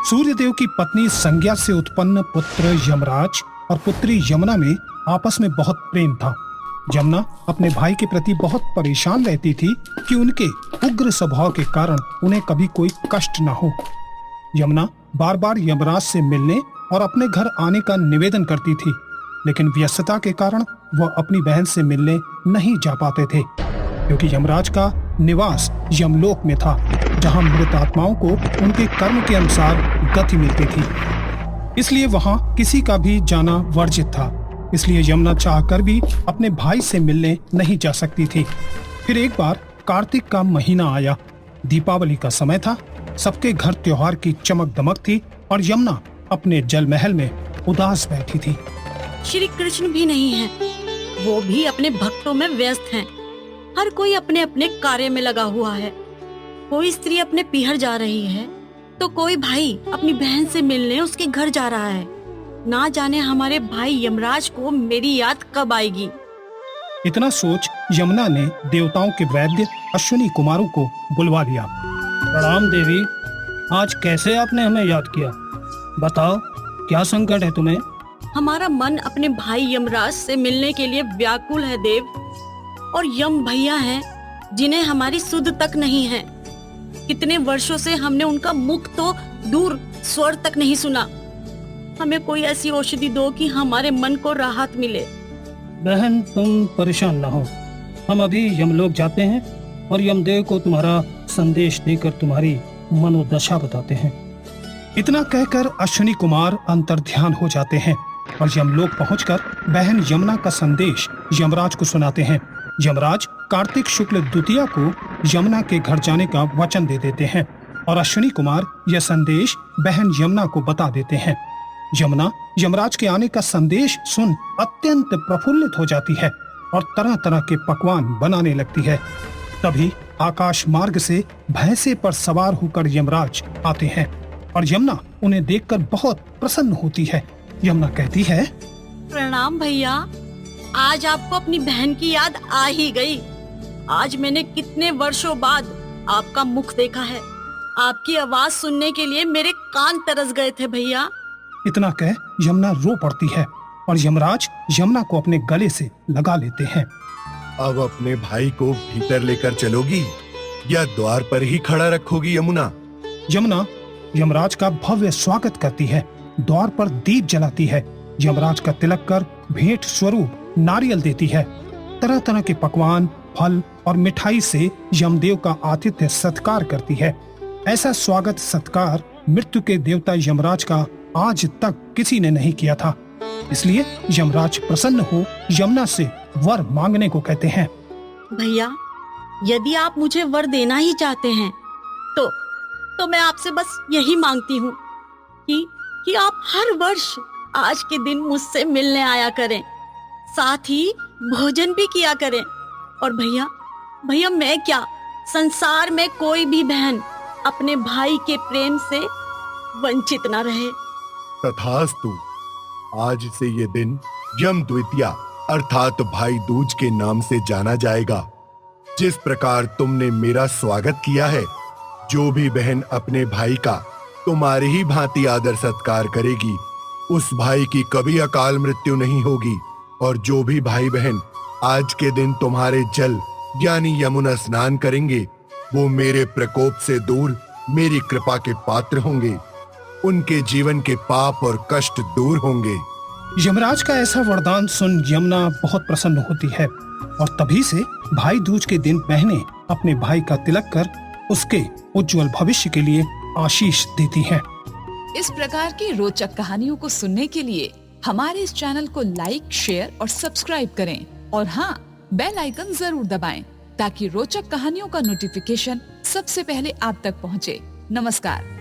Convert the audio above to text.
सूर्यदेव की पत्नी संज्ञा से उत्पन्न पुत्र यमराज और पुत्री यमुना में आपस में बहुत प्रेम था। यमुना अपने भाई के प्रति बहुत परेशान रहती थी कि उनके उग्र स्वभाव के कारण उन्हें कभी कोई कष्ट न हो। यमुना बार बार यमराज से मिलने और अपने घर आने का निवेदन करती थी, लेकिन व्यस्तता के कारण वह अपनी बहन से मिलने नहीं जा पाते थे, क्योंकि यमराज का निवास यमलोक में था, जहां मृत आत्माओं को उनके कर्म के अनुसार गति मिलती थी। इसलिए वहां किसी का भी जाना वर्जित था। इसलिए यमुना चाहकर भी अपने भाई से मिलने नहीं जा सकती थी। फिर एक बार कार्तिक का महीना आया। दीपावली का समय था। सबके घर त्योहार की चमक दमक थी और यमुना अपने जल महल में उदास बैठी थी। श्री कृष्ण भी नहीं है, वो भी अपने भक्तों में व्यस्त हैं। हर कोई अपने अपने कार्य में लगा हुआ है। कोई स्त्री अपने पीहर जा रही है, तो कोई भाई अपनी बहन से मिलने उसके घर जा रहा है। ना जाने हमारे भाई यमराज को मेरी याद कब आएगी। इतना सोच यमुना ने देवताओं के वैद्य अश्विनी कुमारों को बुलवा लिया। प्रणाम देवी, आज कैसे आपने हमें याद किया? बताओ, क्या संकट है तुम्हें? हमारा मन अपने भाई यमराज से मिलने के लिए व्याकुल है देव। और यम भैया हैं जिन्हें हमारी सुध तक नहीं है। कितने वर्षों से हमने उनका मुख तो दूर स्वर तक नहीं सुना। हमें कोई ऐसी औषधि दो कि हमारे मन को राहत मिले। बहन, तुम परेशान न हो। हम अभी यमलोक जाते हैं और यमदेव को तुम्हारा संदेश देकर तुम्हारी मनोदशा बताते हैं। इतना कहकर अश्विनी कुमार अंतर्ध्यान हो जाते हैं और यमलोक पहुंचकर बहन यमुना का संदेश यमराज को सुनाते हैं। यमराज कार्तिक शुक्ल द्वितीया को यमुना के घर जाने का वचन दे देते हैं और अश्विनी कुमार यह संदेश बहन यमुना को बता देते हैं। यमुना यमराज के आने का संदेश सुन अत्यंत प्रफुल्लित हो जाती है और तरह तरह के पकवान बनाने लगती है। तभी आकाश मार्ग से भैंसे पर सवार होकर यमराज आते हैं और यमुना उन्हें देखकर बहुत प्रसन्न होती है। यमुना कहती है, प्रणाम भैया, आज आपको अपनी बहन की याद आ ही गई। आज मैंने कितने वर्षों बाद आपका मुख देखा है। आपकी आवाज सुनने के लिए मेरे कान तरस गए थे भैया। इतना कह यमुना रो पड़ती है और यमराज यमुना को अपने गले से लगा लेते हैं। अब अपने भाई को भीतर लेकर चलोगी या द्वार पर ही खड़ा रखोगी यमुना? यमुना यमराज का भव्य स्वागत करती है, द्वार पर दीप जलाती है, यमराज का तिलक कर भेंट स्वरूप नारियल देती है। तरह तरह के पकवान, फल और मिठाई से यमदेव का आतिथ्य सत्कार करती है। ऐसा स्वागत सत्कार मृत्यु के देवता यमराज का आज तक किसी ने नहीं किया था। इसलिए यमराज प्रसन्न हो यमुना से वर मांगने को कहते हैं। भैया, यदि आप मुझे वर देना ही चाहते हैं तो मैं आपसे बस यही मांगती हूँ कि आप हर वर्ष आज के दिन मुझसे मिलने आया करें, साथ ही भोजन भी किया करें। और भैया मैं क्या, संसार में कोई भी बहन अपने भाई के प्रेम से वंचित न रहे। तथास्तु। आज से ये दिन यम द्वितीया अर्थात भाई दूज के नाम से जाना जाएगा। जिस प्रकार तुमने मेरा स्वागत किया है, जो भी बहन अपने भाई का तुम्हारी ही भांति आदर सत्कार करेगी, उस भाई की कभी अकाल मृत्यु नहीं होगी। और जो भी भाई बहन आज के दिन तुम्हारे जल यानी यमुना स्नान करेंगे, वो मेरे प्रकोप से दूर मेरी कृपा के पात्र होंगे। उनके जीवन के पाप और कष्ट दूर होंगे। यमराज का ऐसा वरदान सुन यमुना बहुत प्रसन्न होती है और तभी से भाई दूज के दिन बहनें अपने भाई का तिलक कर उसके उज्जवल भविष्य के लिए आशीष देती हैं। इस प्रकार की रोचक कहानियों को सुनने के लिए हमारे इस चैनल को लाइक, शेयर और सब्सक्राइब करें और हाँ, बेल आइकन जरूर दबाएं ताकि रोचक कहानियों का नोटिफिकेशन सबसे पहले आप तक पहुँचे। नमस्कार।